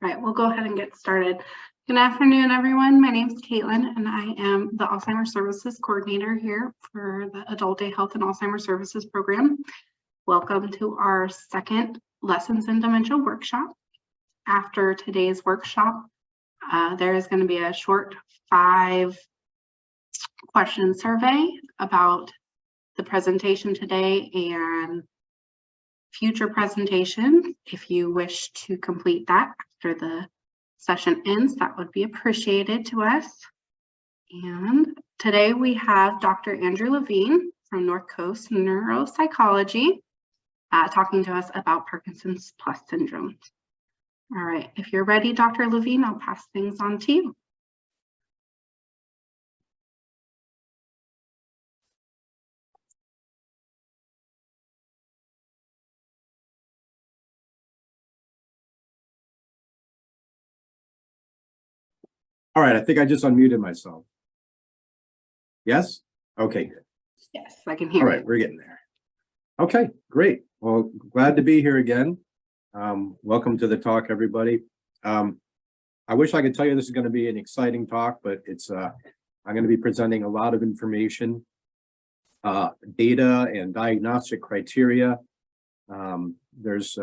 All right, we'll go ahead and get started. Good afternoon, everyone. My name is Caitlin, and I am the Alzheimer's Services Coordinator here for the Adult Day Health and Alzheimer's Services Program. Welcome to our second Lessons in Dementia workshop. After today's workshop, there is going to be a short 5-question survey about the presentation today and future presentations. If you wish to complete that after the session ends, that would be appreciated to us. And today we have Dr. Andrew Levine from North Coast Neuropsychology talking to us about Parkinson's plus syndrome. All right, if you're ready, Dr. Levine, I'll pass things on to you. All right, I think I just unmuted myself. Yes? Okay, good. Yes, I can hear All right, you. we're getting there. Okay, great. Well, glad to be here again. Welcome to the talk, everybody. I wish I could tell you this is going to be an exciting talk, but it's I'm going to be presenting a lot of information, data and diagnostic criteria. There's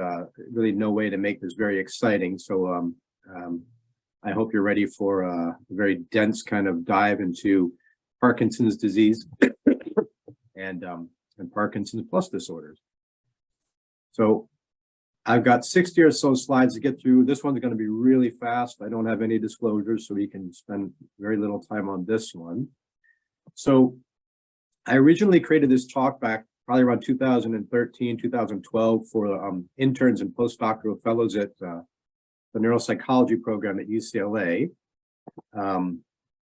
really no way to make this very exciting. So I hope you're ready for a very dense kind of dive into Parkinson's disease and Parkinson's plus disorders. So I've got 60 or so slides to get through. This one's going to be really fast. I don't have any disclosures, so we can spend very little time on this one. So I originally created this talk back probably around 2013, 2012 for interns and postdoctoral fellows at the neuropsychology program at UCLA.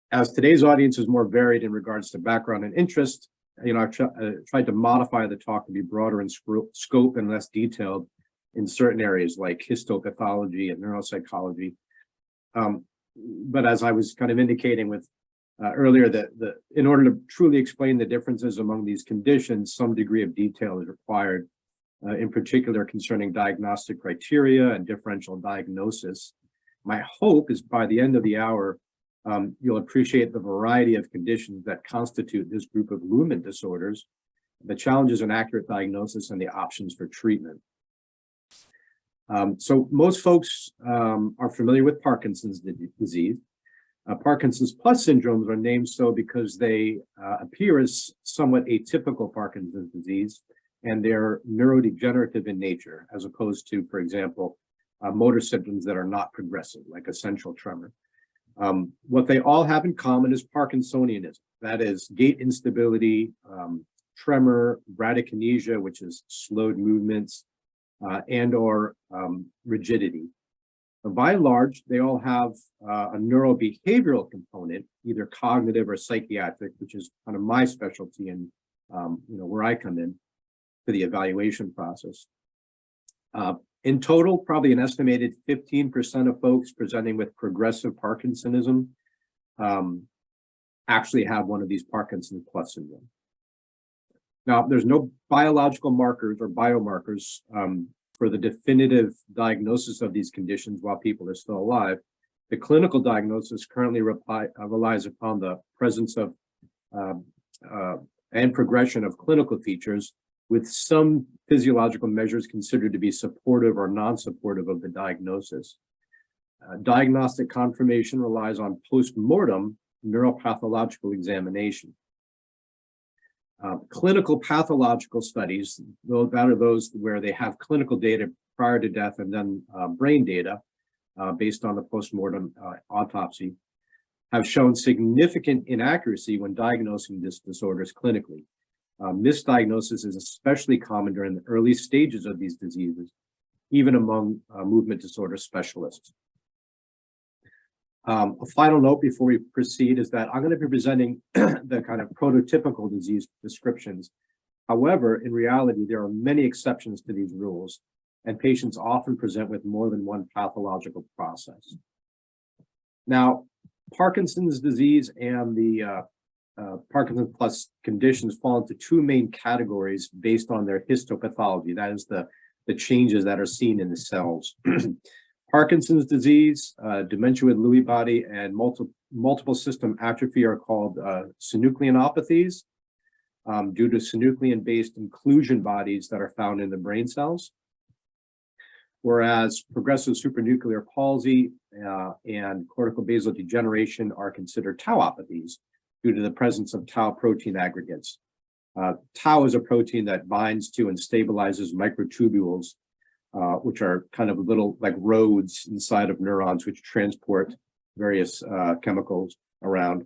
As today's audience is more varied in regards to background and interest, I've tried to modify the talk to be broader in scope and less detailed in certain areas like histopathology and neuropsychology. But as I was kind of indicating with earlier, that in order to truly explain the differences among these conditions, some degree of detail is required. In particular concerning diagnostic criteria and differential diagnosis. My hope is by the end of the hour, you'll appreciate the variety of conditions that constitute this group of movement disorders, the challenges in accurate diagnosis, and the options for treatment. So most folks are familiar with Parkinson's disease. Parkinson's plus syndromes are named so because they appear as somewhat atypical Parkinson's disease, and they're neurodegenerative in nature, as opposed to, for example, motor symptoms that are not progressive, like essential tremor. What they all have in common is Parkinsonianism, that is gait instability, tremor, bradykinesia, which is slowed movements, and or rigidity. But by and large, they all have a neurobehavioral component, either cognitive or psychiatric, which is kind of my specialty and where I come in for the evaluation process. In total, probably an estimated 15% of folks presenting with progressive Parkinsonism actually have one of these Parkinson's plus syndrome. Now, there's no biological markers or biomarkers for the definitive diagnosis of these conditions while people are still alive. The clinical diagnosis currently relies upon the presence of and progression of clinical features, with some physiological measures considered to be supportive or non-supportive of the diagnosis. Diagnostic confirmation relies on post-mortem neuropathological examination. Clinical pathological studies, that are those where they have clinical data prior to death and then brain data based on the post-mortem autopsy, have shown significant inaccuracy when diagnosing these disorders clinically. Misdiagnosis is especially common during the early stages of these diseases, even among movement disorder specialists. A final note before we proceed is that I'm going to be presenting the kind of prototypical disease descriptions. However, in reality, there are many exceptions to these rules, and patients often present with more than one pathological process. Now, Parkinson's disease and the Parkinson's plus conditions fall into two main categories based on their histopathology. That is the changes that are seen in the cells. Parkinson's disease, dementia with Lewy body, and multiple system atrophy are called synucleinopathies due to synuclein-based inclusion bodies that are found in the brain cells. Whereas progressive supranuclear palsy and cortical basal degeneration are considered tauopathies due to the presence of tau protein aggregates. Tau is a protein that binds to and stabilizes microtubules, which are kind of little like roads inside of neurons, which transport various chemicals around.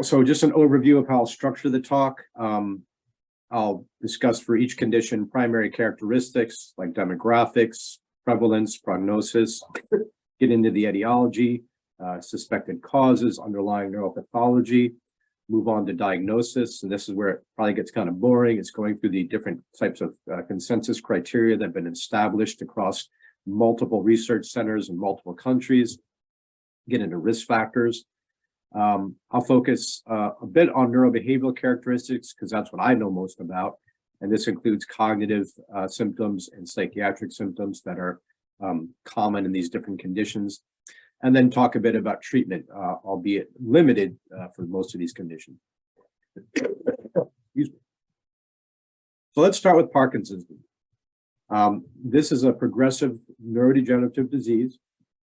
So just an overview of how I'll structure the talk. I'll discuss for each condition primary characteristics like demographics, prevalence, prognosis, get into the etiology, suspected causes, underlying neuropathology, move on to diagnosis. And this is where it probably gets kind of boring. It's going through the different types of consensus criteria that have been established across multiple research centers in multiple countries, get into risk factors. I'll focus a bit on neurobehavioral characteristics because that's what I know most about. And this includes cognitive symptoms and psychiatric symptoms that are common in these different conditions. And then talk a bit about treatment, albeit limited for most of these conditions. Excuse me. So let's start with Parkinson's disease. This is a progressive neurodegenerative disease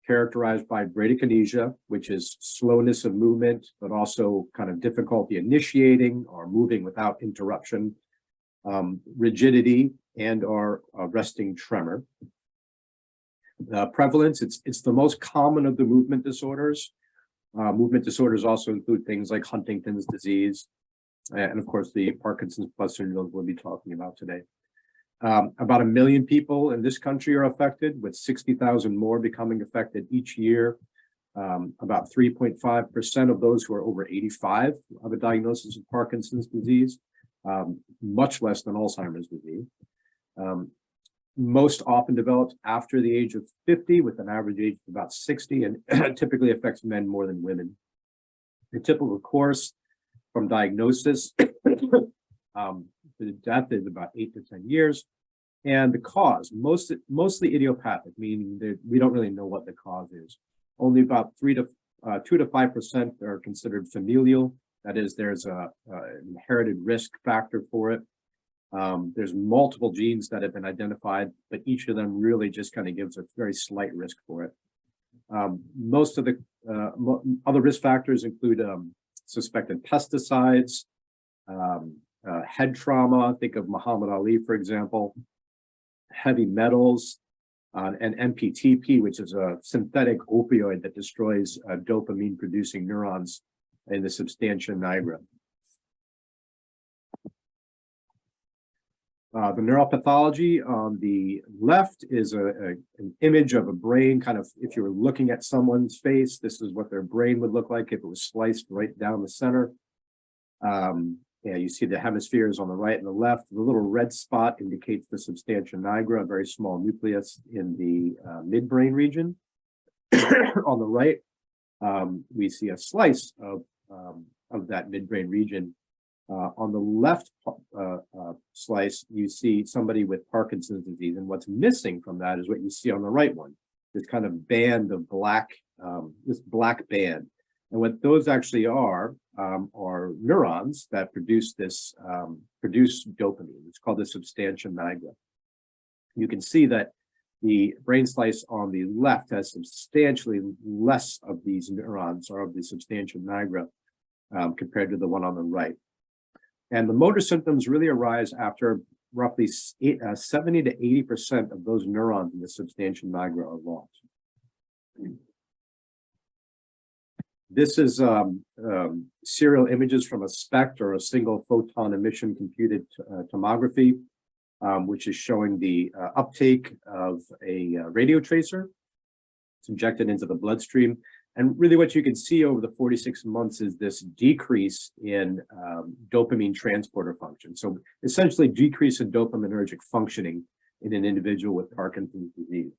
characterized by bradykinesia, which is slowness of movement, but also kind of difficulty initiating or moving without interruption, rigidity, and or resting tremor. Prevalence, it's the most common of the movement disorders. Movement disorders also include things like Huntington's disease, and of course the Parkinson's plus syndrome we'll be talking about today. About 1 million people in this country are affected, with 60,000 more becoming affected each year. About 3.5% of those who are over 85 have a diagnosis of Parkinson's disease, much less than Alzheimer's disease. Most often develops after the age of 50, with an average age of about 60, and typically affects men more than women. The typical course from diagnosis the death is about 8 to 10 years, and the cause mostly idiopathic, meaning that we don't really know what the cause is. Only about 2 to 5% are considered familial. That is, there's an inherited risk factor for it. There's multiple genes that have been identified, but each of them really just kind of gives a very slight risk for it. Most of the other risk factors include suspected pesticides, head trauma, think of Muhammad Ali, for example, heavy metals, and MPTP, which is a synthetic opioid that destroys dopamine-producing neurons in the substantia nigra. The neuropathology on the left is an image of a brain, kind of, if you were looking at someone's face, this is what their brain would look like if it was sliced right down the center. Yeah, you see the hemispheres on the right and the left. The little red spot indicates the substantia nigra, a very small nucleus in the midbrain region. On the right, we see a slice of that midbrain region. On the left slice, you see somebody with Parkinson's disease, and what's missing from that is what you see on the right one, this kind of band of black, this black band. And what those actually are neurons that produce this, produce dopamine. It's called the substantia nigra. You can see that the brain slice on the left has substantially less of these neurons, or of the substantia nigra, compared to the one on the right. And the motor symptoms really arise after roughly 70 to 80% of those neurons in the substantia nigra are lost. This is serial images from a SPECT, or a single photon emission computed tomography, which is showing the uptake of a radio tracer. It's injected into the bloodstream. And really what you can see over the 46 months is this decrease in dopamine transporter function. So essentially decrease in dopaminergic functioning in an individual with Parkinson's disease.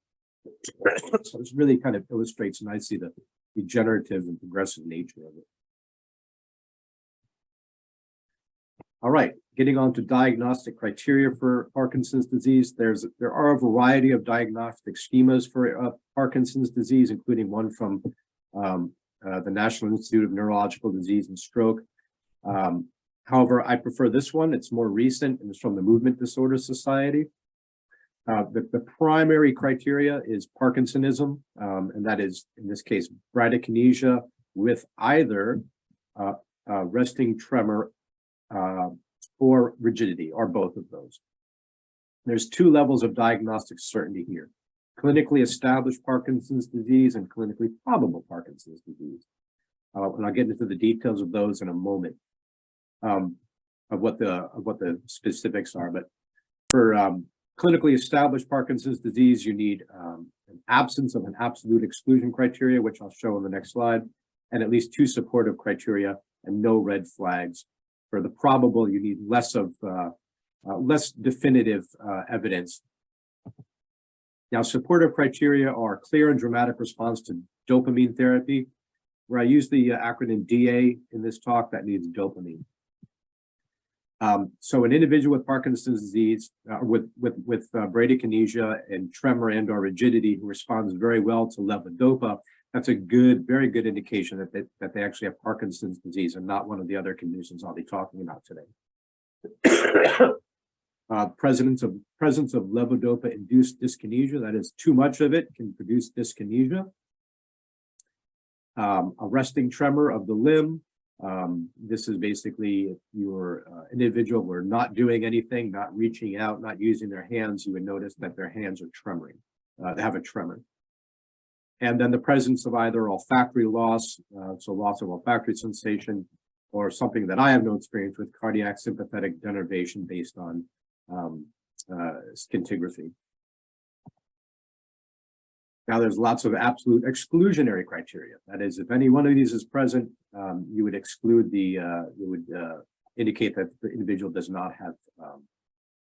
So this really kind of illustrates nicely the degenerative and progressive nature of it. All right, getting on to diagnostic criteria for Parkinson's disease. There are a variety of diagnostic schemas for Parkinson's disease, including one from the National Institute of Neurological Disease and Stroke. However, I prefer this one. It's more recent and it's from the Movement Disorder Society. The primary criteria is Parkinsonism, and that is, in this case, bradykinesia with either resting tremor or rigidity, or both of those. There's two levels of diagnostic certainty here: clinically established Parkinson's disease and clinically probable Parkinson's disease. And I'll get into the details of those in a moment, of what the specifics are. But for clinically established Parkinson's disease, you need an absence of an absolute exclusion criteria, which I'll show on the next slide, and at least two supportive criteria and no red flags. For the probable, you need less definitive evidence. Now, supportive criteria are clear and dramatic response to dopamine therapy. Where I use the acronym DA in this talk, that means dopamine. So an individual with Parkinson's disease, with bradykinesia and tremor and or rigidity, who responds very well to levodopa, that's a very good indication that they actually have Parkinson's disease and not one of the other conditions I'll be talking about today. Presence of levodopa-induced dyskinesia, that is, too much of it can produce dyskinesia. A resting tremor of the limb. This is basically if you're an individual who are not doing anything, not reaching out, not using their hands, you would notice that their hands are tremoring. They have a tremor. And then the presence of either olfactory loss, so loss of olfactory sensation, or something that I have no experience with, cardiac sympathetic denervation based on scintigraphy. Now, there's lots of absolute exclusionary criteria. That is, if any one of these is present, you would exclude indicate that the individual does not have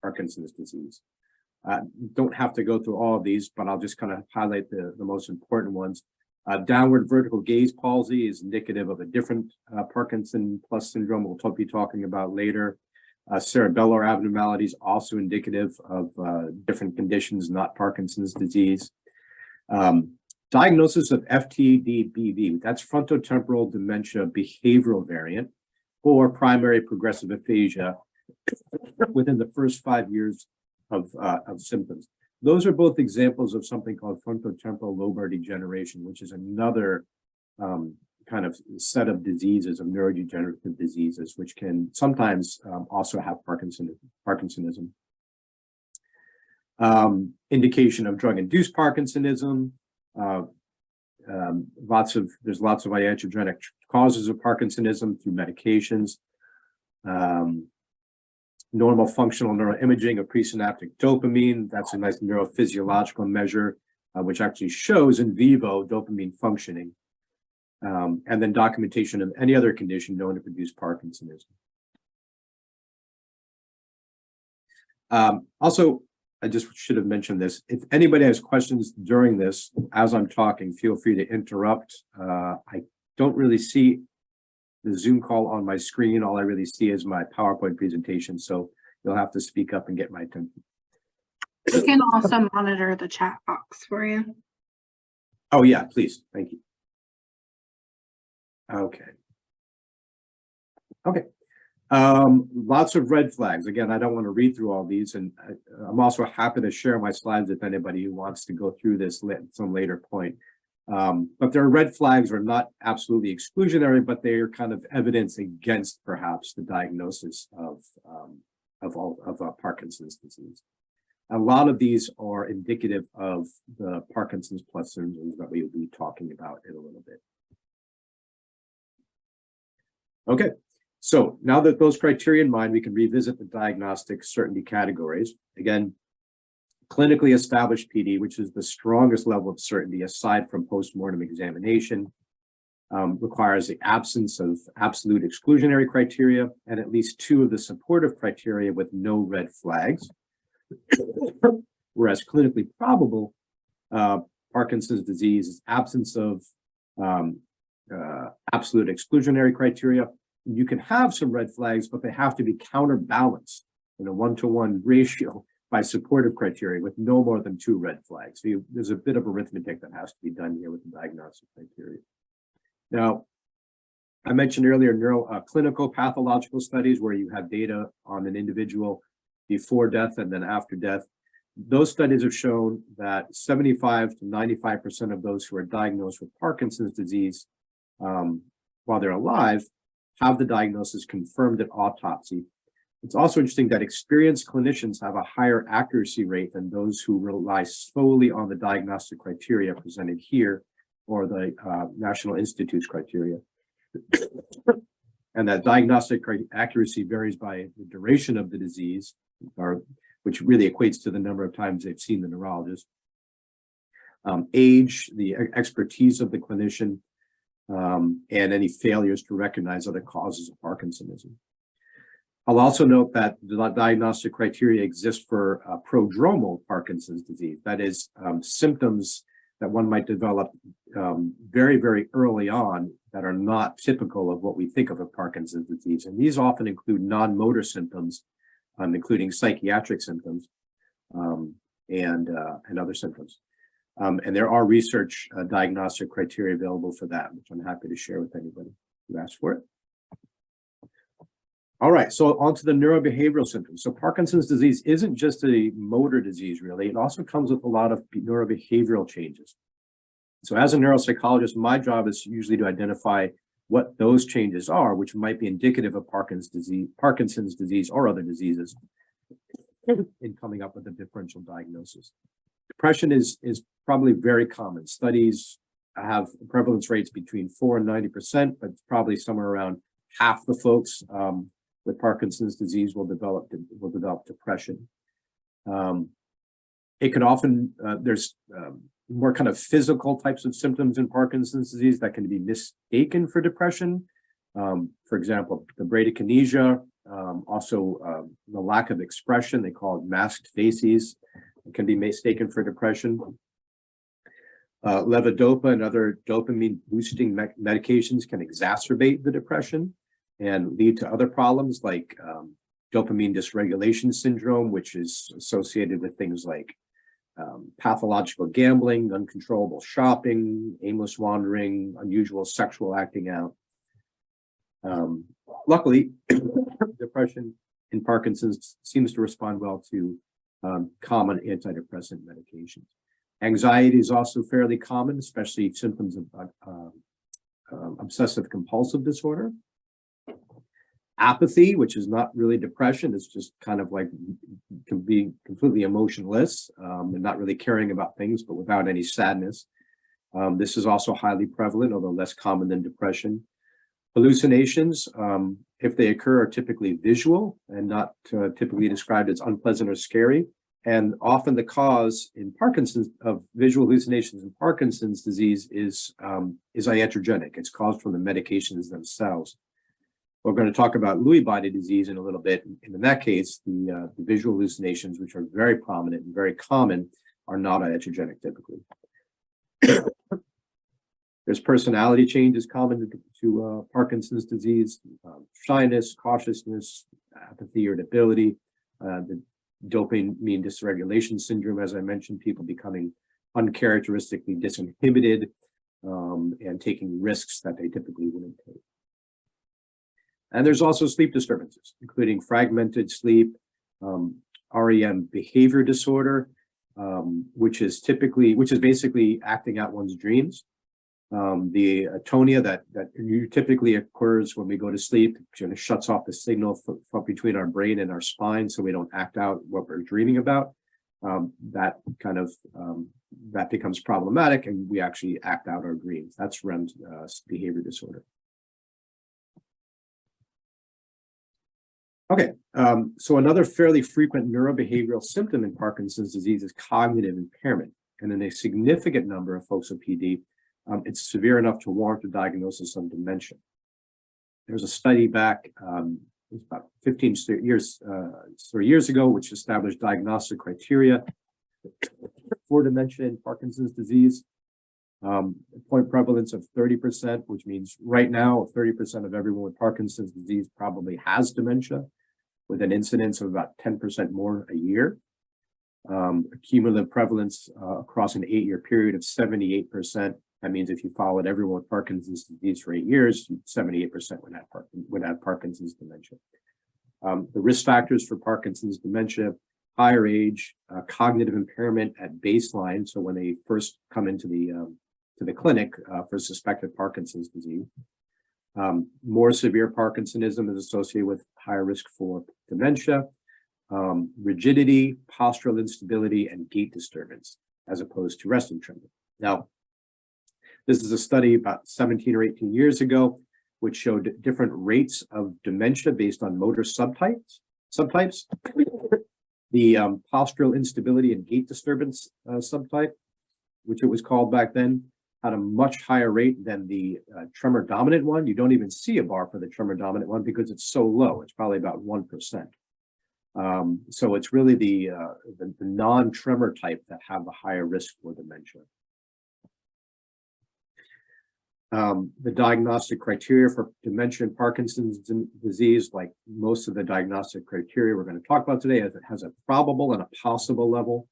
Parkinson's disease. Don't have to go through all of these, but I'll just kind of highlight the most important ones. Downward vertical gaze palsy is indicative of a different Parkinson plus syndrome we'll be talking about later. Cerebellar abnormalities also indicative of different conditions, not Parkinson's disease. Diagnosis of FTD-BV, that's frontotemporal dementia behavioral variant, or primary progressive aphasia within the first 5 years of symptoms. Those are both examples of something called frontotemporal lobar degeneration, which is another kind of set of diseases, of neurodegenerative diseases, which can sometimes also have Parkinsonism. Indication of drug-induced Parkinsonism. There's lots of iatrogenic causes of Parkinsonism through medications. Normal functional neuroimaging of presynaptic dopamine. That's a nice neurophysiological measure, which actually shows in vivo dopamine functioning. And then documentation of any other condition known to produce Parkinsonism. Also, I just should have mentioned this. If anybody has questions during this, as I'm talking, feel free to interrupt. I don't really see the Zoom call on my screen. All I really see is my PowerPoint presentation, so you'll have to speak up and get my attention. You can also monitor the chat box for you. Oh yeah, please. Thank you. Okay. Lots of red flags. Again, I don't want to read through all these, and I'm also happy to share my slides if anybody who wants to go through this at some later point. But their red flags are not absolutely exclusionary, but they are kind of evidence against perhaps the diagnosis of Parkinson's disease. A lot of these are indicative of the Parkinson's plus syndromes that we will be talking about in a little bit. Okay, so now that those criteria in mind, we can revisit the diagnostic certainty categories. Again, clinically established PD, which is the strongest level of certainty aside from postmortem examination, requires the absence of absolute exclusionary criteria and at least two of the supportive criteria with no red flags. Whereas clinically probable Parkinson's disease is absence of absolute exclusionary criteria you can have some red flags, but they have to be counterbalanced in a 1-to-1 ratio by supportive criteria with no more than 2 red flags. So there's a bit of arithmetic that has to be done here with the diagnostic criteria. Now, I mentioned earlier clinical pathological studies where you have data on an individual before death and then after death. Those studies have shown that 75 to 95% of those who are diagnosed with Parkinson's disease while they're alive have the diagnosis confirmed at autopsy. It's also interesting that experienced clinicians have a higher accuracy rate than those who rely solely on the diagnostic criteria presented here or the National Institute's criteria. And that diagnostic accuracy varies by the duration of the disease, which really equates to the number of times they've seen the neurologist, age, the expertise of the clinician, and any failures to recognize other causes of Parkinsonism. I'll also note that the diagnostic criteria exist for prodromal Parkinson's disease. That is symptoms that one might develop very, very early on that are not typical of what we think of as Parkinson's disease. And these often include non-motor symptoms, including psychiatric symptoms and other symptoms. And there are research diagnostic criteria available for that, which I'm happy to share with anybody who asks for it. All right, so on to the neurobehavioral symptoms. So Parkinson's disease isn't just a motor disease, really. It also comes with a lot of neurobehavioral changes. So as a neuropsychologist, my job is usually to identify what those changes are, which might be indicative of Parkinson's disease or other diseases in coming up with a differential diagnosis. Depression is probably very common. Studies have prevalence rates between 4 and 90%, but it's probably somewhere around half the folks with Parkinson's disease will develop depression. It can often, there's more kind of physical types of symptoms in Parkinson's disease that can be mistaken for depression. For example, the bradykinesia, also the lack of expression, they call it masked faces, it can be mistaken for depression. Levodopa and other dopamine boosting medications can exacerbate the depression and lead to other problems like dopamine dysregulation syndrome, which is associated with things like pathological gambling, uncontrollable shopping, aimless wandering, unusual sexual acting out. Luckily, depression in Parkinson's seems to respond well to common antidepressant medications. Anxiety is also fairly common, especially symptoms of obsessive compulsive disorder. Apathy, which is not really depression, it's just kind of like can be completely emotionless and not really caring about things, but without any sadness. This is also highly prevalent, although less common than depression. Hallucinations, if they occur, are typically visual and not typically described as unpleasant or scary. And often the cause in Parkinson's of visual hallucinations in Parkinson's disease is iatrogenic. It's caused from the medications themselves. We're going to talk about Lewy body disease in a little bit. And in that case, the visual hallucinations, which are very prominent and very common, are not iatrogenic typically. There's personality changes common to Parkinson's disease, shyness, cautiousness, apathy, irritability, the dopamine dysregulation syndrome, as I mentioned, people becoming uncharacteristically disinhibited and taking risks that they typically wouldn't take. And there's also sleep disturbances, including fragmented sleep, REM behavior disorder, which is basically acting out one's dreams. The atonia that typically occurs when we go to sleep, it shuts off the signal between our brain and our spine, so we don't act out what we're dreaming about. That becomes problematic, and we actually act out our dreams. That's REM behavior disorder. Okay, so another fairly frequent neurobehavioral symptom in Parkinson's disease is cognitive impairment. And in a significant number of folks with PD, it's severe enough to warrant a diagnosis of dementia. There's a study back about 15 years ago, which established diagnostic criteria for dementia and Parkinson's disease. Point prevalence of 30%, which means right now 30% of everyone with Parkinson's disease probably has dementia, with an incidence of about 10% more a year. A cumulative prevalence across an 8-year period of 78%. That means if you followed everyone with Parkinson's disease for 8 years, 78% would have Parkinson's dementia. The risk factors for Parkinson's dementia: higher age, cognitive impairment at baseline. So when they first come into the clinic for suspected Parkinson's disease. More severe Parkinsonism is associated with higher risk for dementia, rigidity, postural instability, and gait disturbance, as opposed to resting tremor. Now, this is a study about 17 or 18 years ago, which showed different rates of dementia based on motor subtypes. The postural instability and gait disturbance subtype, which it was called back then, had a much higher rate than the tremor dominant one. You don't even see a bar for the tremor dominant one because it's so low. It's probably about 1%. So it's really the non-tremor type that have the higher risk for dementia. The diagnostic criteria for dementia and Parkinson's disease, like most of the diagnostic criteria we're going to talk about today, has a probable and a possible level.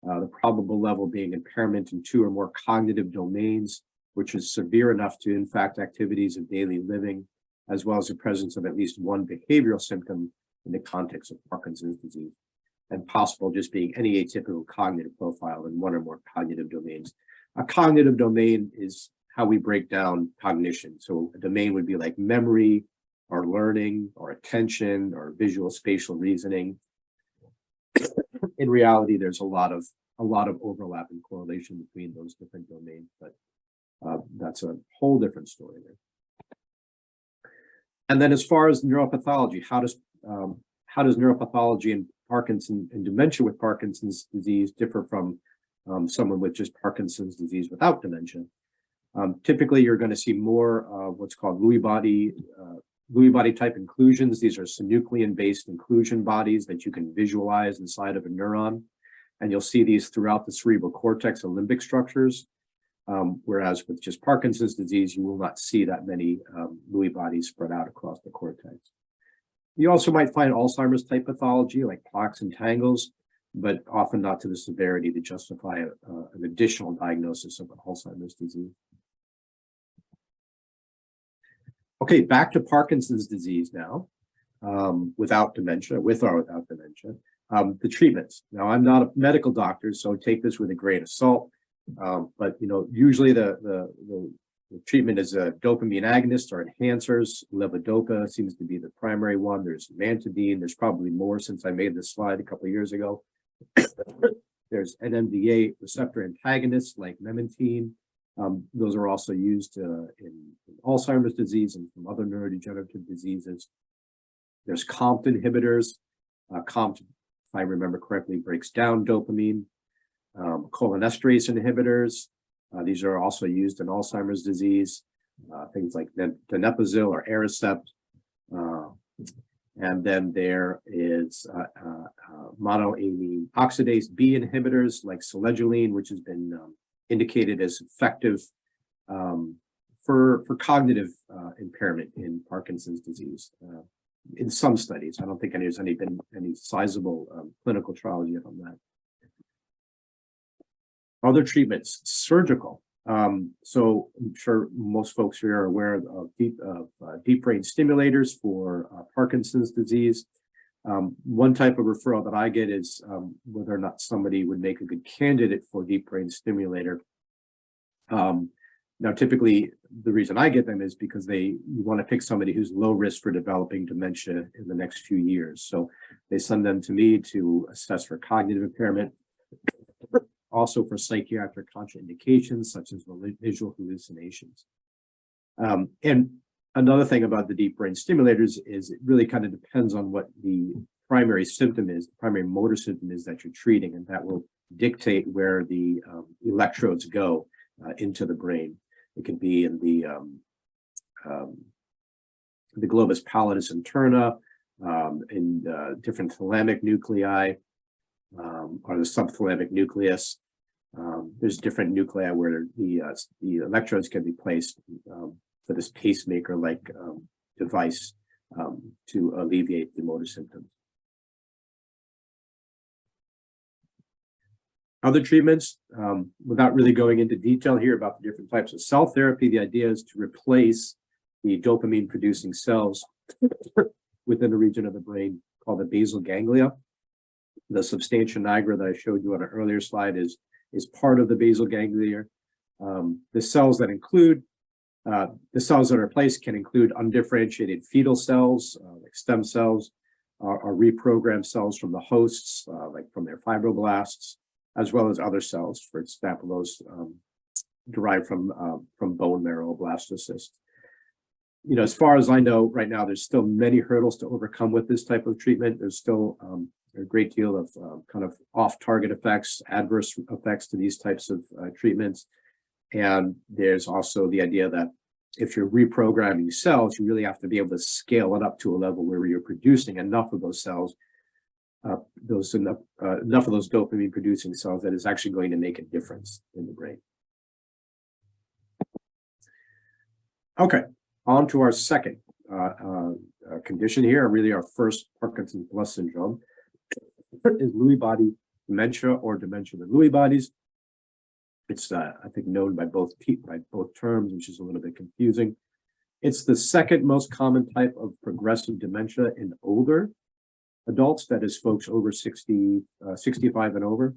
The probable level being impairment in 2 or more cognitive domains, which is severe enough to impact activities of daily living, as well as the presence of at least one behavioral symptom in the context of Parkinson's disease, and possible just being any atypical cognitive profile in 1 or more cognitive domains. A cognitive domain is how we break down cognition. So a domain would be like memory, or learning, or attention, or visual spatial reasoning. In reality, there's a lot of overlap and correlation between those different domains, but that's a whole different story there. And then, as far as neuropathology, how does neuropathology in Parkinson and dementia with Parkinson's disease differ from someone with just Parkinson's disease without dementia? Typically, you're going to see more what's called Lewy body type inclusions. These are synuclein-based inclusion bodies that you can visualize inside of a neuron. And you'll see these throughout the cerebral cortex and limbic structures. Whereas with just Parkinson's disease, you will not see that many Lewy bodies spread out across the cortex. You also might find Alzheimer's type pathology like plaques and tangles, but often not to the severity to justify an additional diagnosis of Alzheimer's disease. Okay, back to Parkinson's disease now, without dementia, with or without dementia. The treatments. Now, I'm not a medical doctor, so take this with a grain of salt. But usually the treatment is a dopamine agonist or enhancers. Levodopa seems to be the primary one. There's amantadine. There's probably more since I made this slide a couple of years ago. There's NMDA receptor antagonists like memantine. Those are also used in Alzheimer's disease and some other neurodegenerative diseases. There's COMT inhibitors. COMT, if I remember correctly, breaks down dopamine. Cholinesterase inhibitors. These are also used in Alzheimer's disease. Things like donepezil or Aricept. And then there is monoamine oxidase B inhibitors like selegiline, which has been indicated as effective for cognitive impairment in Parkinson's disease. In some studies, I don't think there's been any sizable clinical trials yet on that. Other treatments, surgical. So I'm sure most folks here are aware of deep brain stimulators for Parkinson's disease. One type of referral that I get is whether or not somebody would make a good candidate for deep brain stimulator. Now, typically, the reason I get them is because you want to pick somebody who's low risk for developing dementia in the next few years. So they send them to me to assess for cognitive impairment, also for psychiatric contraindications such as visual hallucinations. And another thing about the deep brain stimulators is it really kind of depends on what the primary symptom is, the primary motor symptom is that you're treating, and that will dictate where the electrodes go into the brain. It can be in the globus pallidus interna, in different thalamic nuclei, or the subthalamic nucleus. There's different nuclei where the electrodes can be placed for this pacemaker-like device to alleviate the motor symptoms. Other treatments, without really going into detail here about the different types of cell therapy, the idea is to replace the dopamine-producing cells within a region of the brain called the basal ganglia. The substantia nigra that I showed you on an earlier slide is part of the basal ganglia. The cells that are replaced can include undifferentiated fetal cells, like stem cells, or reprogrammed cells from the hosts, like from their fibroblasts, as well as other cells, for example, those derived from bone marrow blastocysts. You know, as far as I know, right now, there's still many hurdles to overcome with this type of treatment. There's still a great deal of kind of off-target effects, adverse effects to these types of treatments. And there's also the idea that if you're reprogramming cells, you really have to be able to scale it up to a level where you're producing enough of those cells, enough of those dopamine-producing cells that is actually going to make a difference in the brain. Okay, on to our second condition here, really our first Parkinson's plus syndrome, is Lewy body dementia or dementia with Lewy bodies. It's, I think, known by both terms, which is a little bit confusing. It's the second most common type of progressive dementia in older adults, that is folks over 65 and over,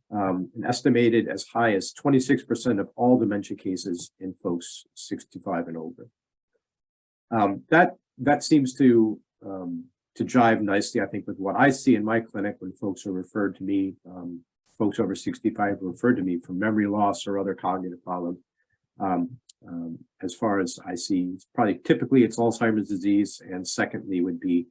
and estimated as high as 26% of all dementia cases in folks 65 and over. That seems to jive nicely, I think, with what I see in my clinic when folks are referred to me, folks over 65 are referred to me for memory loss or other cognitive problems. As far as I see, typically it's Alzheimer's disease, and secondly would be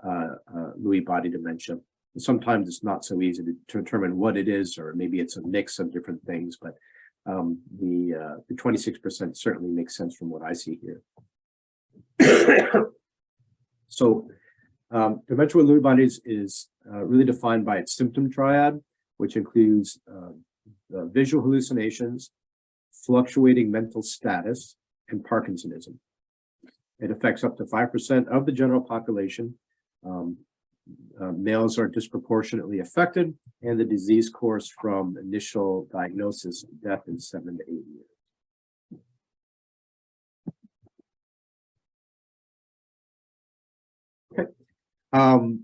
Lewy body dementia. Sometimes it's not so easy to determine what it is, or maybe it's a mix of different things, but the 26% certainly makes sense from what I see here. So dementia with Lewy bodies is really defined by its symptom triad, which includes visual hallucinations, fluctuating mental status, and Parkinsonism. It affects up to 5% of the general population. Males are disproportionately affected, and the disease course from initial diagnosis to death in 7 to 8 years. Okay.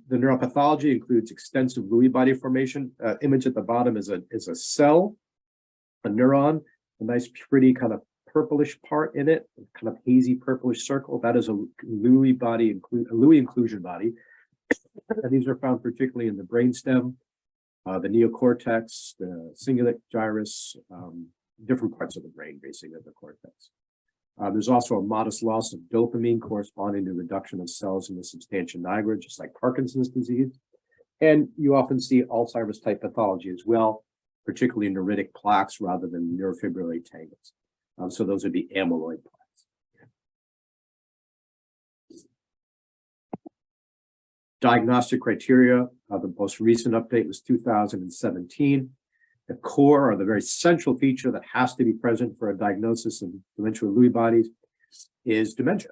The neuropathology includes extensive Lewy body formation. Image at the bottom is a cell, a neuron, a nice, pretty kind of purplish part in it, kind of hazy purplish circle. That is a Lewy body, a Lewy inclusion body. And these are found particularly in the brainstem, the neocortex, the cingulate gyrus, different parts of the brain, basically, of the cortex. There's also a modest loss of dopamine corresponding to reduction of cells in the substantia nigra, just like Parkinson's disease. And you often see Alzheimer's type pathology as well, particularly neuritic plaques rather than neurofibrillary tangles. So those would be amyloid plaques. Diagnostic criteria, the most recent update was 2017. The core, or the very central feature that has to be present for a diagnosis of dementia with Lewy bodies, is dementia.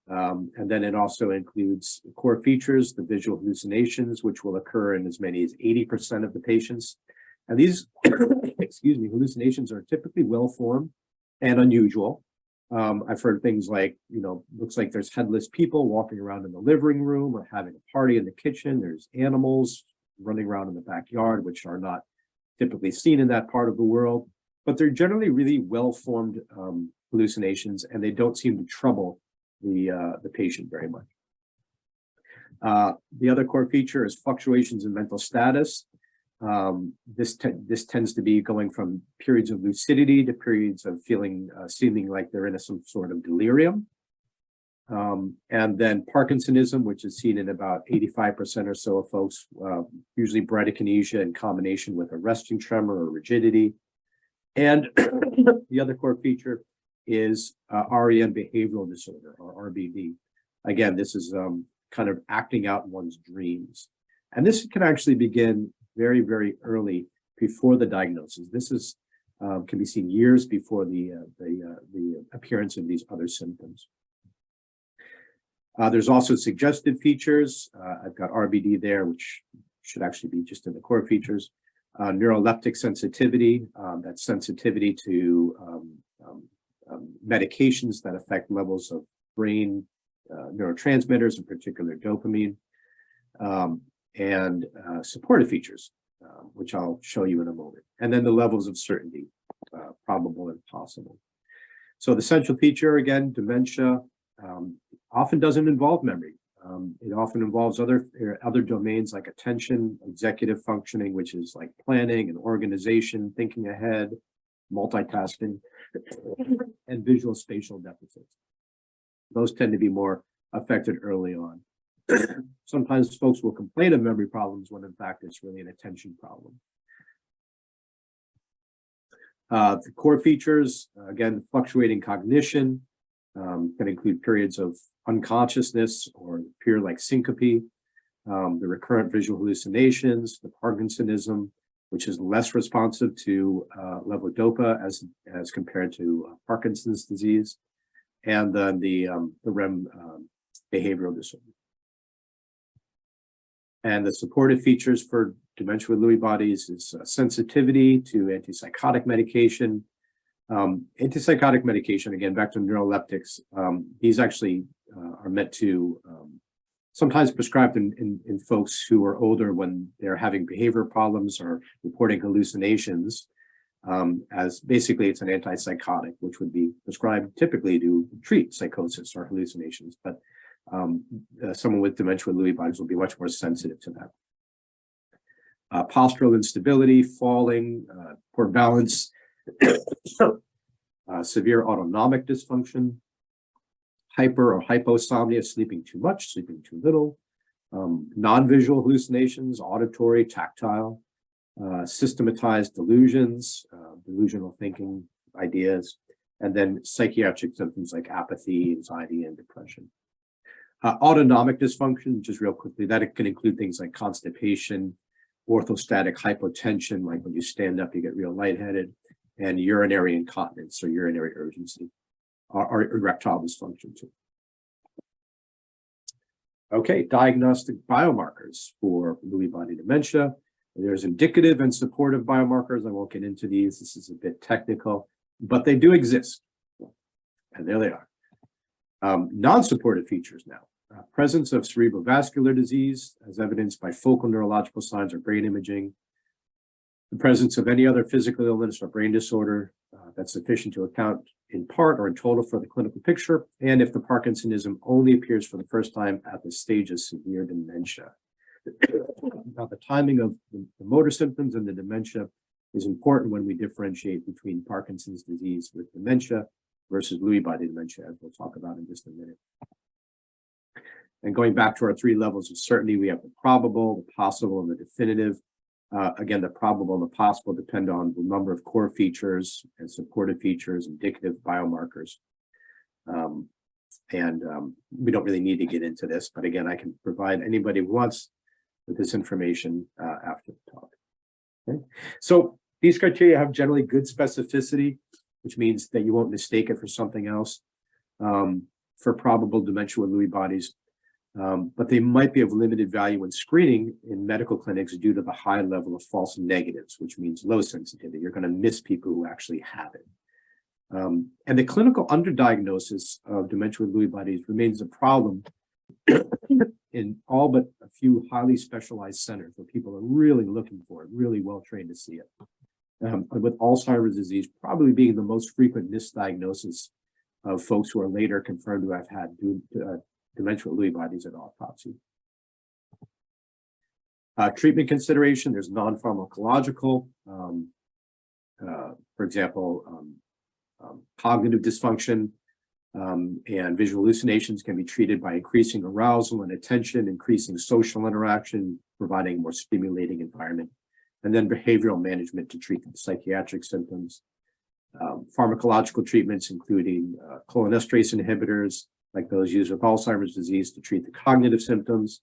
And then it also includes core features, the visual hallucinations, which will occur in as many as 80% of the patients. And these, excuse me, hallucinations are typically well-formed and unusual. I've heard things like, looks like there's headless people walking around in the living room or having a party in the kitchen. There's animals running around in the backyard, which are not typically seen in that part of the world, but they're generally really well-formed hallucinations, and they don't seem to trouble the patient very much. The other core feature is fluctuations in mental status. This tends to be going from periods of lucidity to periods of seeming like they're in some sort of delirium. And then Parkinsonism, which is seen in about 85% or so of folks, usually bradykinesia in combination with a resting tremor or rigidity. And the other core feature is REM behavioral disorder, or RBD. Again, this is kind of acting out one's dreams. And this can actually begin very, very early before the diagnosis. This is can be seen years before the appearance of these other symptoms. There's also suggestive features. I've got RBD there, which should actually be just in the core features. Neuroleptic sensitivity, that's sensitivity to medications that affect levels of brain neurotransmitters, in particular dopamine, and supportive features, which I'll show you in a moment. And then the levels of certainty, probable and possible. So the central feature, again, dementia, often doesn't involve memory. It often involves other domains like attention, executive functioning, which is like planning and organization, thinking ahead, multitasking, and visual spatial deficits. Those tend to be more affected early on. Sometimes folks will complain of memory problems when in fact it's really an attention problem. The core features, again, fluctuating cognition, can include periods of unconsciousness or appear like syncope, the recurrent visual hallucinations, the Parkinsonism, which is less responsive to levodopa as compared to Parkinson's disease, and then the REM behavioral disorder. And the supportive features for dementia with Lewy bodies is sensitivity to antipsychotic medication. Antipsychotic medication, again, back to neuroleptics, these actually are meant to sometimes prescribed in folks who are older when they're having behavioral problems or reporting hallucinations, as basically it's an antipsychotic, which would be prescribed typically to treat psychosis or hallucinations. But someone with dementia with Lewy bodies will be much more sensitive to that. Postural instability, falling, poor balance, severe autonomic dysfunction, hyper or hyposomnia, sleeping too much, sleeping too little, non-visual hallucinations, auditory, tactile, systematized delusions, delusional thinking ideas, and then psychiatric symptoms like apathy, anxiety, and depression. Autonomic dysfunction, just real quickly, that can include things like constipation, orthostatic hypotension, like when you stand up, you get real lightheaded, and urinary incontinence or urinary urgency, or erectile dysfunction too. Okay, diagnostic biomarkers for Lewy body dementia. There's indicative and supportive biomarkers. I won't get into these. This is a bit technical, but they do exist. And there they are. Non-supportive features now. Presence of cerebrovascular disease as evidenced by focal neurological signs or brain imaging. The presence of any other physical illness or brain disorder that's sufficient to account in part or in total for the clinical picture, and if the Parkinsonism only appears for the first time at the stage of severe dementia. Now, the timing of the motor symptoms and the dementia is important when we differentiate between Parkinson's disease with dementia versus Lewy body dementia, as we'll talk about in just a minute. And going back to our 3 levels of certainty, we have the probable, the possible, and the definitive. Again, the probable and the possible depend on the number of core features and supportive features, indicative biomarkers. We don't really need to get into this, but again, I can provide anybody who wants with this information after the talk. Okay. So these criteria have generally good specificity, which means that you won't mistake it for something else for probable dementia with Lewy bodies. But they might be of limited value when screening in medical clinics due to the high level of false negatives, which means low sensitivity. You're going to miss people who actually have it. And the clinical underdiagnosis of dementia with Lewy bodies remains a problem in all but a few highly specialized centers where people are really looking for it, really well trained to see it. With Alzheimer's disease probably being the most frequent misdiagnosis of folks who are later confirmed to have had dementia with Lewy bodies at autopsy. Treatment consideration, there's non-pharmacological, for example, cognitive dysfunction and visual hallucinations can be treated by increasing arousal and attention, increasing social interaction, providing a more stimulating environment, and then behavioral management to treat the psychiatric symptoms. Pharmacological treatments, including cholinesterase inhibitors, like those used with Alzheimer's disease to treat the cognitive symptoms,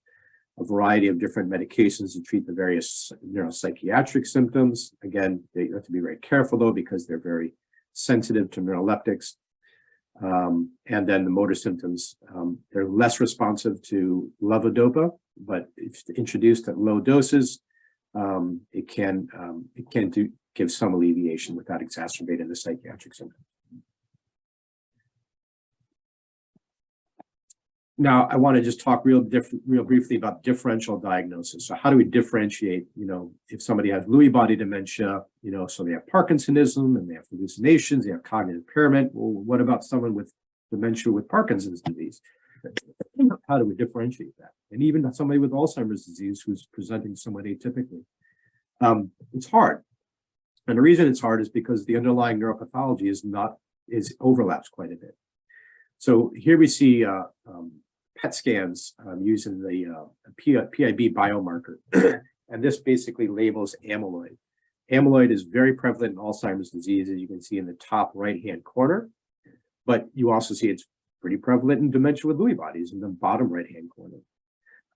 variety of different medications to treat the various neuropsychiatric symptoms. Again, you have to be very careful though, because they're very sensitive to neuroleptics. And then the motor symptoms, they're less responsive to levodopa, but if introduced at low doses, it can give some alleviation without exacerbating the psychiatric symptoms. Now, I want to just talk real briefly about differential diagnosis. So how do we differentiate, if somebody has Lewy body dementia, so they have Parkinsonism and they have hallucinations, they have cognitive impairment. Well, what about someone with dementia with Parkinson's disease? How do we differentiate that? And even somebody with Alzheimer's disease who's presenting somewhat atypically. It's hard. And the reason it's hard is because the underlying neuropathology overlaps quite a bit. So here we see PET scans using the PIB biomarker. And this basically labels amyloid. Amyloid is very prevalent in Alzheimer's disease, as you can see in the top right-hand corner. But you also see it's pretty prevalent in dementia with Lewy bodies in the bottom right-hand corner.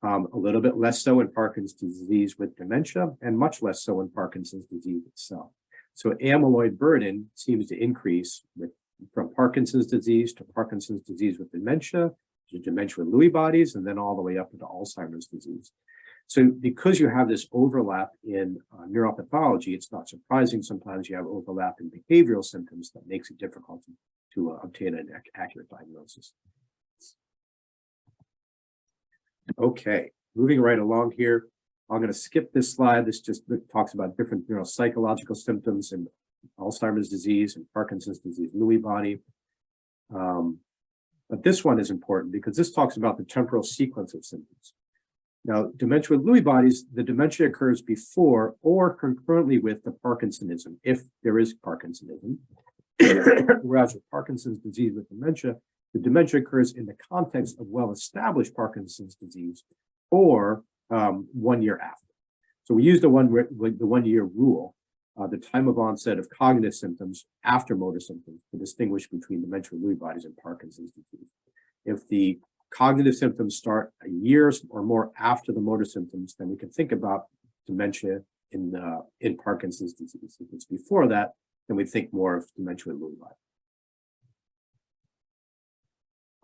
A little bit less so in Parkinson's disease with dementia, and much less so in Parkinson's disease itself. So amyloid burden seems to increase from Parkinson's disease to Parkinson's disease with dementia, to dementia with Lewy bodies, and then all the way up into Alzheimer's disease. So because you have this overlap in neuropathology, it's not surprising sometimes you have overlap in behavioral symptoms that makes it difficult to obtain an accurate diagnosis. Okay, moving right along here. I'm going to skip this slide. This just talks about different neuropsychological symptoms in Alzheimer's disease and Parkinson's disease, Lewy body. But this one is important because this talks about the temporal sequence of symptoms. Now, dementia with Lewy bodies, the dementia occurs before or concurrently with the Parkinsonism, if there is Parkinsonism. Whereas with Parkinson's disease with dementia, the dementia occurs in the context of well-established Parkinson's disease or 1 year after. So we use the 1 year rule, the time of onset of cognitive symptoms after motor symptoms, to distinguish between dementia with Lewy bodies and Parkinson's disease. If the cognitive symptoms start a year or more after the motor symptoms, then we can think about dementia in Parkinson's disease. If it's before that, then we think more of dementia with Lewy bodies.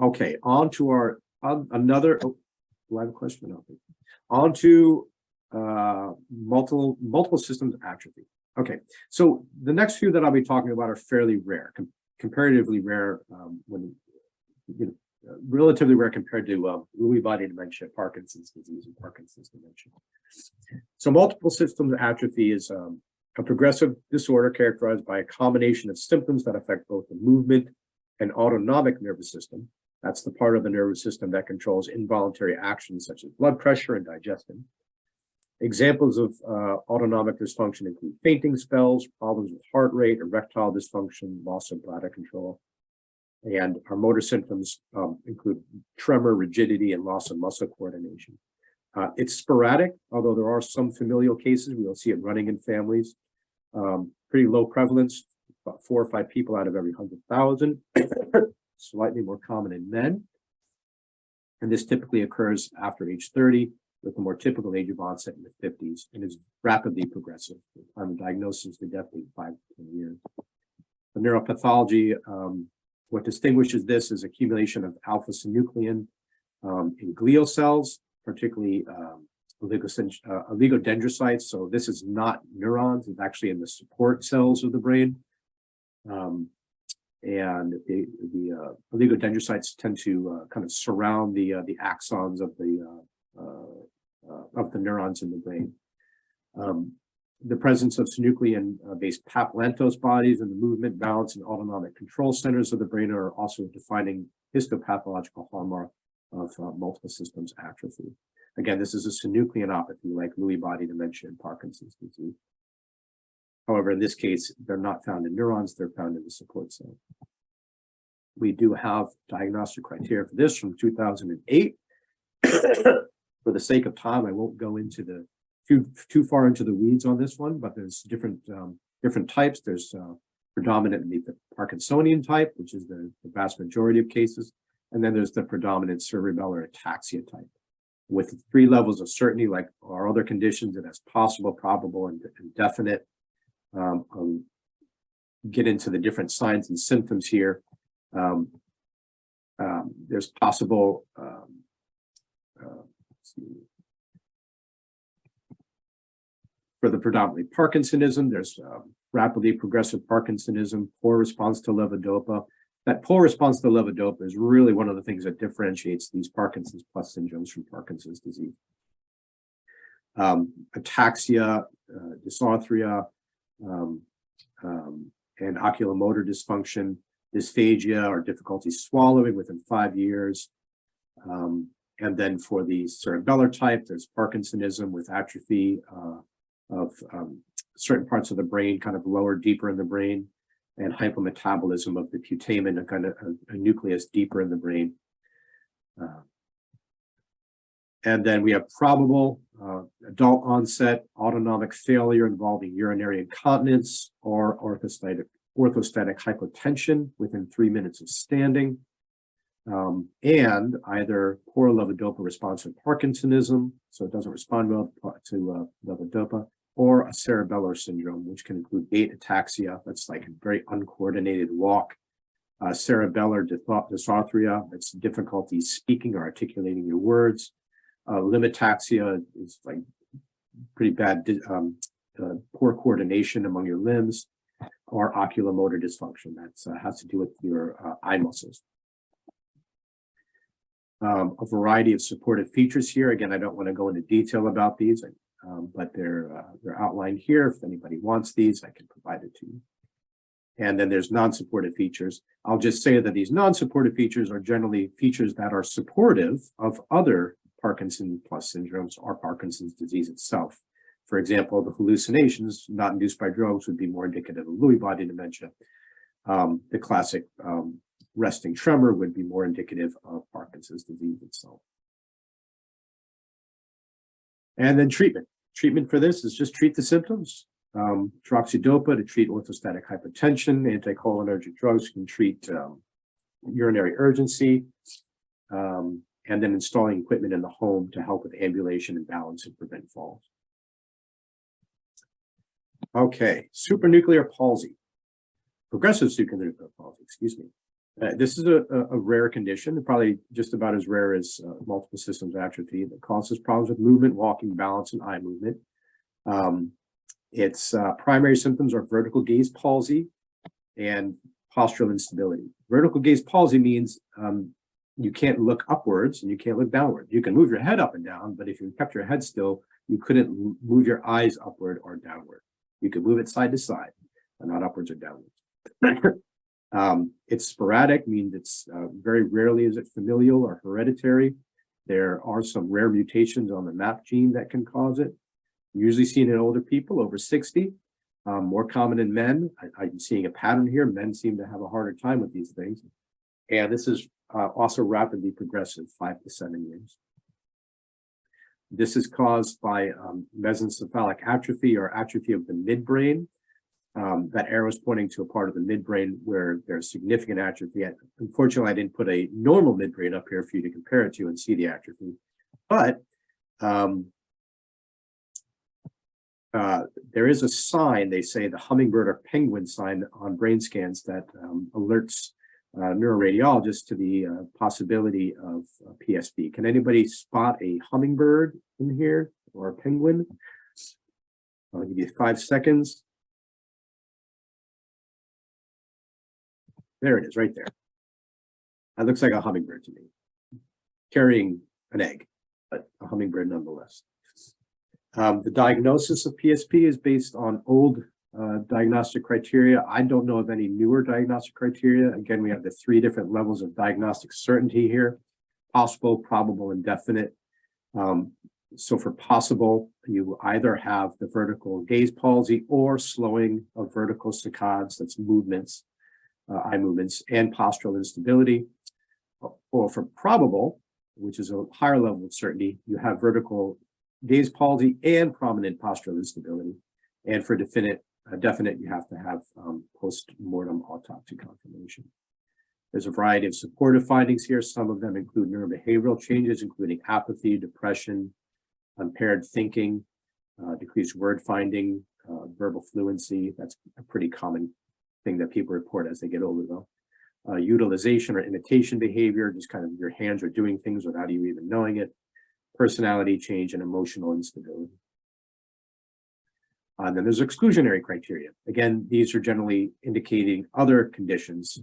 Okay, on to our another. Oh, do I have a question? On to multiple systems atrophy. Okay, so the next few that I'll be talking about are fairly rare, comparatively rare, relatively rare compared to Lewy body dementia, Parkinson's disease, and Parkinson's dementia. So multiple systems atrophy is a progressive disorder characterized by a combination of symptoms that affect both the movement and autonomic nervous system. That's the part of the nervous system that controls involuntary actions such as blood pressure and digestion. Examples of autonomic dysfunction include fainting spells, problems with heart rate, erectile dysfunction, loss of bladder control. And our motor symptoms include tremor, rigidity, and loss of muscle coordination. It's sporadic, although there are some familial cases. We'll see it running in families. Pretty low prevalence, about 4 or 5 people out of every 100,000. Slightly more common in men. And this typically occurs after age 30, with the more typical age of onset in the 50s, and is rapidly progressive. The time of diagnosis to death is 5 to 10 years. The neuropathology, what distinguishes this is accumulation of alpha-synuclein in glial cells, particularly oligodendrocytes. So this is not neurons, it's actually in the support cells of the brain. And the oligodendrocytes tend to kind of surround the axons of the neurons in the brain. The presence of synuclein-based papillantose bodies in the movement, balance, and autonomic control centers of the brain are also a defining histopathological hallmark of multiple systems atrophy. Again, this is a synucleinopathy like Lewy body dementia and Parkinson's disease. However, in this case, they're not found in neurons, they're found in the support cell. We do have diagnostic criteria for this from 2008. For the sake of time, I won't go into too far into the weeds on this one, but there's different types. There's predominantly the Parkinsonian type, which is the vast majority of cases, and then there's the predominant cerebellar ataxia type. with 3 levels of certainty, like our other conditions, it has possible, probable, and definite. Get into the different signs and symptoms here. There's possible, for the predominantly Parkinsonism, there's rapidly progressive Parkinsonism, poor response to levodopa. That poor response to levodopa is really one of the things that differentiates these Parkinson's plus syndromes from Parkinson's disease. Ataxia, dysarthria, and oculomotor dysfunction, dysphagia or difficulty swallowing within 5 years. And then for the cerebellar type, there's Parkinsonism with atrophy of certain parts of the brain, kind of lower, deeper in the brain, and hypometabolism of the putamen, a kind of a nucleus deeper in the brain. And then we have probable adult onset autonomic failure involving urinary incontinence or orthostatic hypotension within 3 minutes of standing, and either poor levodopa responsive Parkinsonism, so it doesn't respond well to levodopa, or a cerebellar syndrome, which can include gait ataxia, that's like a very uncoordinated walk, cerebellar dysarthria, that's difficulty speaking or articulating your words, limitaxia is like pretty bad, poor coordination among your limbs, or oculomotor dysfunction, that has to do with your eye muscles. A variety of supportive features here. Again, I don't want to go into detail about these, but they're outlined here. If anybody wants these, I can provide it to you. And then there's non-supportive features. I'll just say that these non-supportive features are generally features that are supportive of other Parkinson plus syndromes or Parkinson's disease itself. For example, the hallucinations not induced by drugs would be more indicative of Lewy body dementia. The classic resting tremor would be more indicative of Parkinson's disease itself. And then treatment. Treatment for this is just treat the symptoms. Droxidopa to treat orthostatic hypotension, anticholinergic drugs can treat urinary urgency, and then installing equipment in the home to help with ambulation and balance and prevent falls. Okay, supranuclear palsy, progressive supranuclear palsy, excuse me. This is a rare condition, probably just about as rare as multiple systems atrophy, that causes problems with movement, walking, balance, and eye movement. Its primary symptoms are vertical gaze palsy and postural instability. Vertical gaze palsy means you can't look upwards and you can't look downward. You can move your head up and down, but if you kept your head still, you couldn't move your eyes upward or downward. You could move it side to side, but not upwards or downwards. It's sporadic, means it's very rarely is it familial or hereditary. There are some rare mutations on the MAP gene that can cause it. Usually seen in older people over 60, more common in men. I'm seeing a pattern here. Men seem to have a harder time with these things. And this is also rapidly progressive, 5 to 7 years. This is caused by mesencephalic atrophy or atrophy of the midbrain. That arrow is pointing to a part of the midbrain where there's significant atrophy. Unfortunately, I didn't put a normal midbrain up here for you to compare it to and see the atrophy. But there is a sign, they say the hummingbird or penguin sign on brain scans that alerts neuroradiologists to the possibility of PSP. Can anybody spot a hummingbird in here or a penguin? I'll give you 5 seconds. There it is, right there. That looks like a hummingbird to me, carrying an egg, but a hummingbird nonetheless. The diagnosis of PSP is based on old diagnostic criteria. I don't know of any newer diagnostic criteria. Again, we have the 3 different levels of diagnostic certainty here: possible, probable, and definite. So for possible, you either have the vertical gaze palsy or slowing of vertical saccades, that's movements, eye movements, and postural instability. Or for probable, which is a higher level of certainty, you have vertical gaze palsy and prominent postural instability. And for definite, you have to have post-mortem autopsy confirmation. There's a variety of supportive findings here. Some of them include neurobehavioral changes, including apathy, depression, impaired thinking, decreased word finding, verbal fluency. That's a pretty common thing that people report as they get older, though. Utilization or imitation behavior, just kind of your hands are doing things without you even knowing it. Personality change and emotional instability. Then there's exclusionary criteria. Again, these are generally indicating other conditions,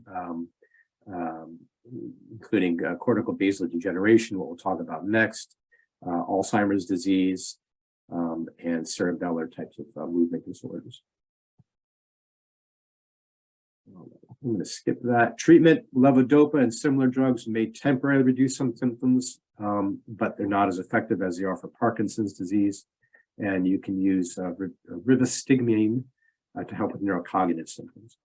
including cortical basal degeneration, what we'll talk about next, Alzheimer's disease, and cerebellar types of movement disorders. I'm going to skip that. Treatment, levodopa and similar drugs may temporarily reduce some symptoms, but they're not as effective as they are for Parkinson's disease. And you can use rivastigmine to help with neurocognitive symptoms.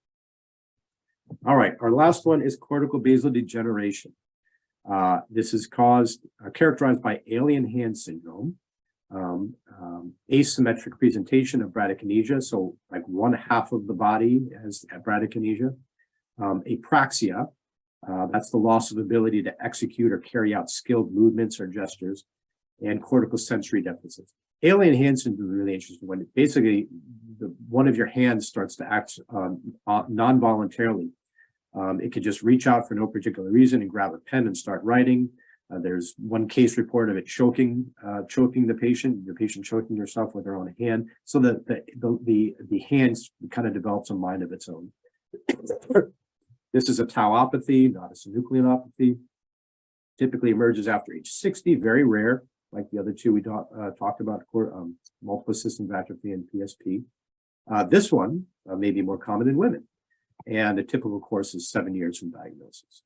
All right, our last one is cortical basal degeneration. This is characterized by alien hand syndrome, asymmetric presentation of bradykinesia, so like one half of the body has bradykinesia, apraxia, that's the loss of ability to execute or carry out skilled movements or gestures, and cortical sensory deficits. Alien hand syndrome is really interesting when basically one of your hands starts to act non-voluntarily. It could just reach out for no particular reason and grab a pen and start writing. There's one case report of it choking the patient choking herself with her own hand. So the hands kind of develops a mind of its own. This is a tauopathy, not a synucleinopathy. Typically emerges after age 60, very rare, like the other two we talked about, multiple system atrophy and PSP. This one may be more common in women, and a typical course is 7 years from diagnosis.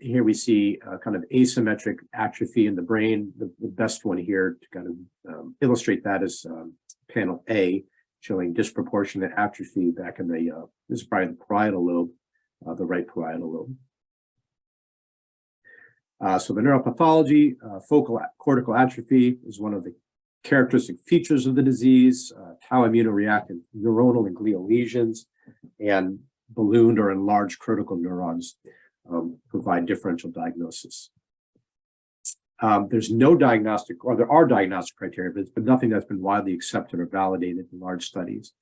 Here we see kind of asymmetric atrophy in the brain. The best one here to kind of illustrate that is panel A, showing disproportionate atrophy back in the, this is probably the parietal lobe, the right parietal lobe. So the neuropathology, focal cortical atrophy is one of the characteristic features of the disease, tau immunoreactive neuronal and glial lesions, and ballooned or enlarged cortical neurons provide differential diagnosis. There's no diagnostic, or there are diagnostic criteria, but it's been nothing that's been widely accepted or validated in large studies.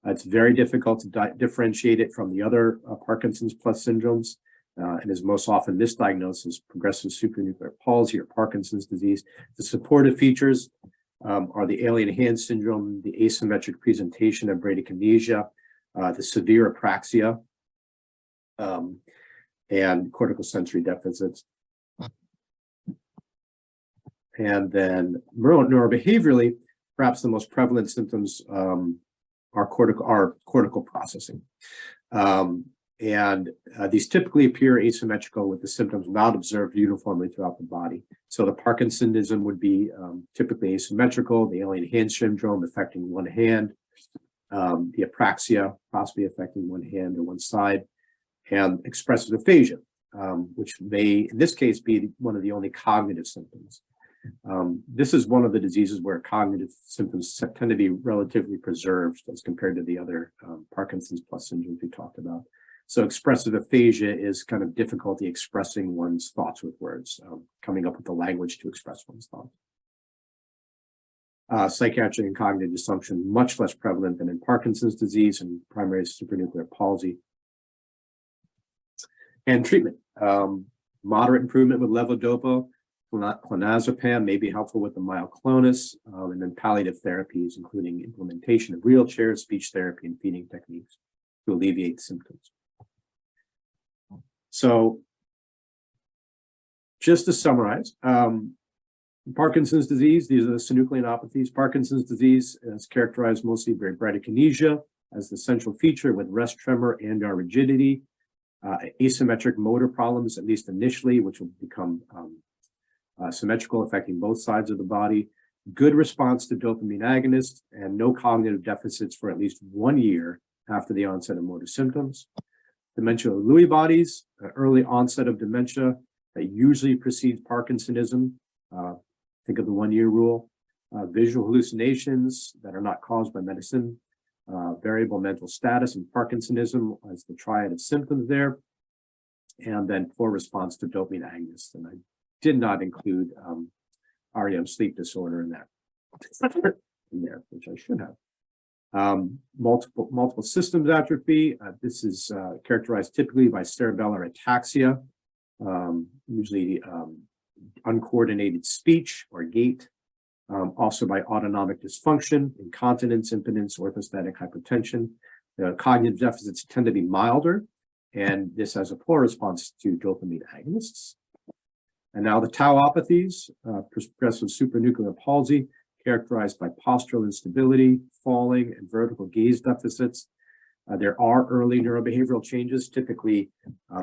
It's very difficult to differentiate it from the other Parkinson's plus syndromes, and is most often misdiagnosed as progressive supranuclear palsy or Parkinson's disease. The supportive features are the alien hand syndrome, the asymmetric presentation of bradykinesia, the severe apraxia, and cortical sensory deficits. And then neurobehaviorally, perhaps the most prevalent symptoms are cortical processing. These typically appear asymmetrical with the symptoms not observed uniformly throughout the body. So the Parkinsonism would be typically asymmetrical, the alien hand syndrome affecting one hand, the apraxia possibly affecting one hand or one side, and expressive aphasia, which may, in this case, be one of the only cognitive symptoms. This is one of the diseases where cognitive symptoms tend to be relatively preserved as compared to the other Parkinson's plus syndromes we talked about. So expressive aphasia is kind of difficulty expressing one's thoughts with words, coming up with the language to express one's thoughts. Psychiatric and cognitive dysfunction, much less prevalent than in Parkinson's disease and primary supranuclear palsy. And treatment, moderate improvement with levodopa, clonazepam may be helpful with the myoclonus, and then palliative therapies, including implementation of wheelchairs, speech therapy, and feeding techniques to alleviate symptoms. So just to summarize, Parkinson's disease, these are the synucleinopathies. Parkinson's disease is characterized mostly by bradykinesia as the central feature with rest tremor and or rigidity, asymmetric motor problems, at least initially, which will become symmetrical, affecting both sides of the body, good response to dopamine agonists, and no cognitive deficits for at least 1 year after the onset of motor symptoms. Dementia with Lewy bodies, early onset of dementia that usually precedes Parkinsonism. Think of the 1 year rule. Visual hallucinations that are not caused by medicine. Variable mental status and Parkinsonism as the triad of symptoms there. and then poor response to dopamine agonists. And I did not include REM sleep disorder in that in there, which I should have. Multiple systems atrophy. This is characterized typically by cerebellar ataxia, usually uncoordinated speech or gait, also by autonomic dysfunction, incontinence, impotence, orthostatic hypotension. The cognitive deficits tend to be milder, and this has a poor response to dopamine agonists. And now the tauopathies, progressive supranuclear palsy, characterized by postural instability, falling, and vertical gaze deficits. There are early neurobehavioral changes, typically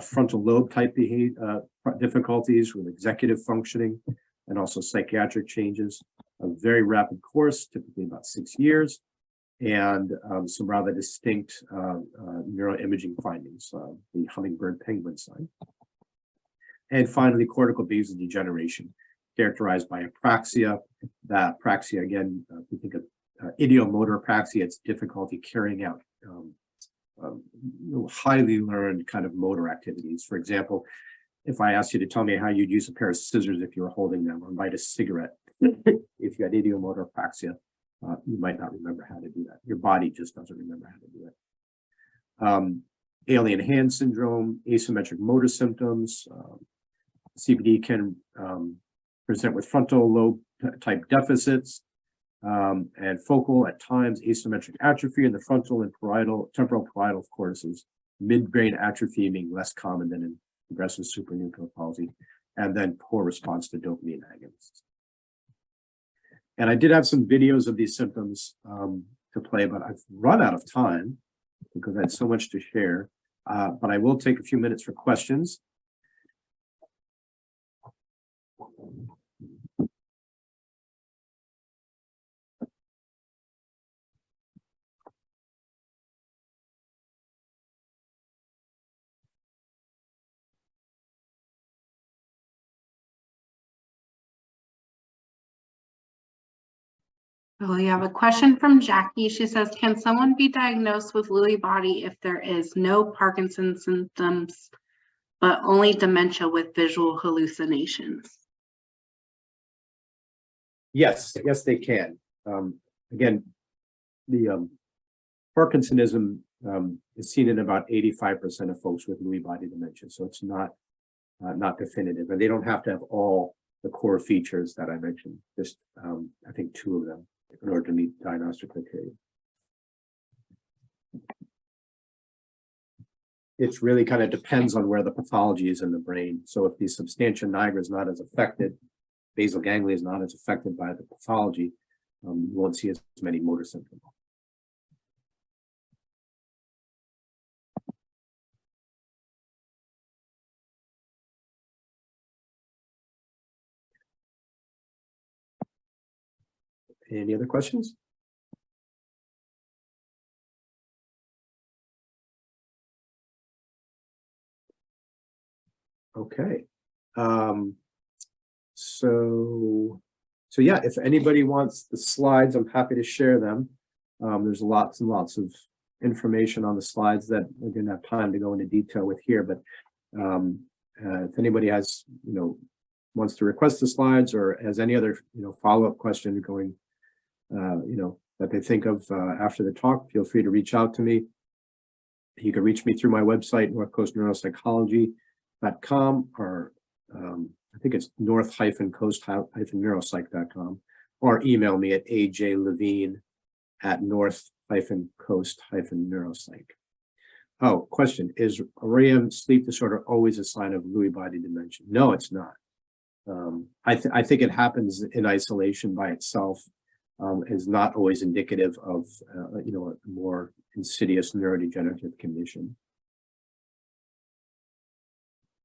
frontal lobe type difficulties with executive functioning, and also psychiatric changes. A very rapid course, typically about 6 years, and some rather distinct neuroimaging findings, the hummingbird penguin sign. And finally, cortical basal degeneration, characterized by apraxia. That apraxia, again, if you think of ideomotor apraxia, it's difficulty carrying out highly learned kind of motor activities. For example, if I asked you to tell me how you'd use a pair of scissors if you were holding them, or light a cigarette, if you had ideomotor apraxia, you might not remember how to do that. Your body just doesn't remember how to do it. Alien hand syndrome, asymmetric motor symptoms. CBD can present with frontal lobe type deficits, and focal, at times, asymmetric atrophy in the frontal and temporal parietal cortices. Midbrain atrophy being less common than in progressive supranuclear palsy, and then poor response to dopamine agonists. And I did have some videos of these symptoms to play, but I've run out of time because I had so much to share. But I will take a few minutes for questions. Well, we have a question from Jackie. She says, can someone be diagnosed with Lewy body if there is no Parkinson's symptoms, but only dementia with visual hallucinations? Yes, they can. Again, the Parkinsonism is seen in about 85% of folks with Lewy body dementia, so it's not definitive, and they don't have to have all the core features that I mentioned. Just I think 2 of them in order to meet diagnostic criteria. It really kind of depends on where the pathology is in the brain. So if the substantia nigra is not as affected, basal ganglia is not as affected by the pathology, you won't see as many motor symptoms. Any other questions? Okay. So yeah, if anybody wants the slides, I'm happy to share them. There's lots and lots of information on the slides that I didn't have time to go into detail with here, but if anybody has, wants to request the slides or has any other, follow-up question going, that they think of after the talk, feel free to reach out to me. You can reach me through my website, northcoastneuropsychology.com, or I think it's north-coast-neuropsych.com, or email me at ajlevine@north-coast-neuropsych. Oh, question, is REM sleep disorder always a sign of Lewy body dementia? No, it's not. I think it happens in isolation by itself, is not always indicative of, a more insidious neurodegenerative condition.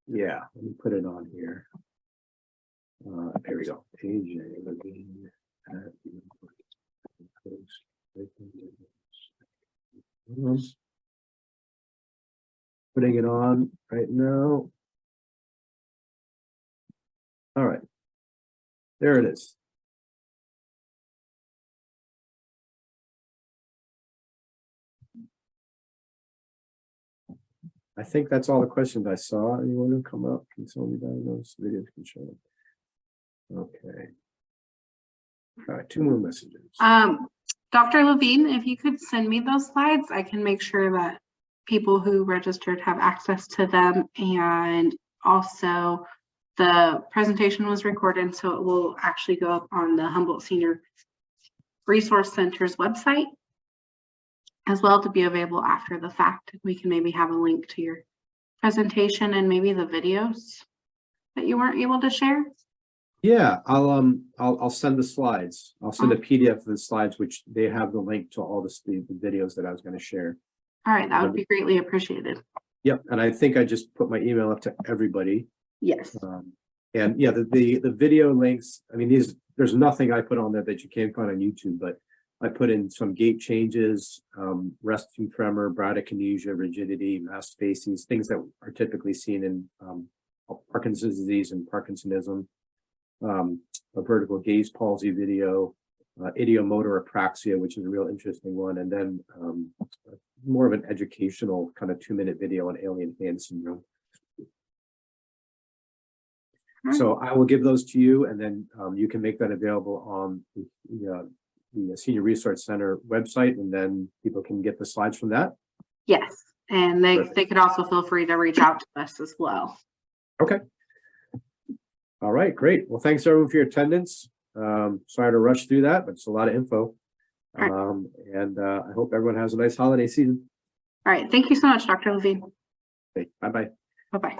Yeah, let me put it on here. Here we go. AJ Levine at putting it on right now. All right, there it is. I think that's all the questions I saw. Anyone who come up can tell me diagnosed videos can show. Okay. All right, 2 more messages. Dr. Levine, if you could send me those slides, I can make sure that people who registered have access to them. And also the presentation was recorded, so it will actually go up on the Humboldt Senior Resource Center's website as well, to be available after the fact. We can maybe have a link to your presentation and maybe the videos that you weren't able to share. Yeah, I'll send the slides. I'll send a PDF of the slides, which they have the link to all the videos that I was going to share. All right, that would be greatly appreciated. Yep, and I think I just put my email up to everybody. Yes. And yeah, the video links, I mean, there's nothing I put on there that you can't find on YouTube, but I put in some gait changes, resting tremor, bradykinesia, rigidity, mass facies, things that are typically seen in Parkinson's disease and Parkinsonism, a vertical gaze palsy video, idiomotor apraxia, which is a real interesting one, and then more of an educational kind of 2-minute video on alien hand syndrome. So I will give those to you, and then you can make that available on the Senior Resource Center website, and then people can get the slides from that. Yes, and they could also feel free to reach out to us as well. Okay. All right, great. Well, thanks everyone for your attendance. Sorry to rush through that, but it's a lot of info. And I hope everyone has a nice holiday season. All right, thank you so much, Dr. Levine. Okay, bye-bye. Bye-bye.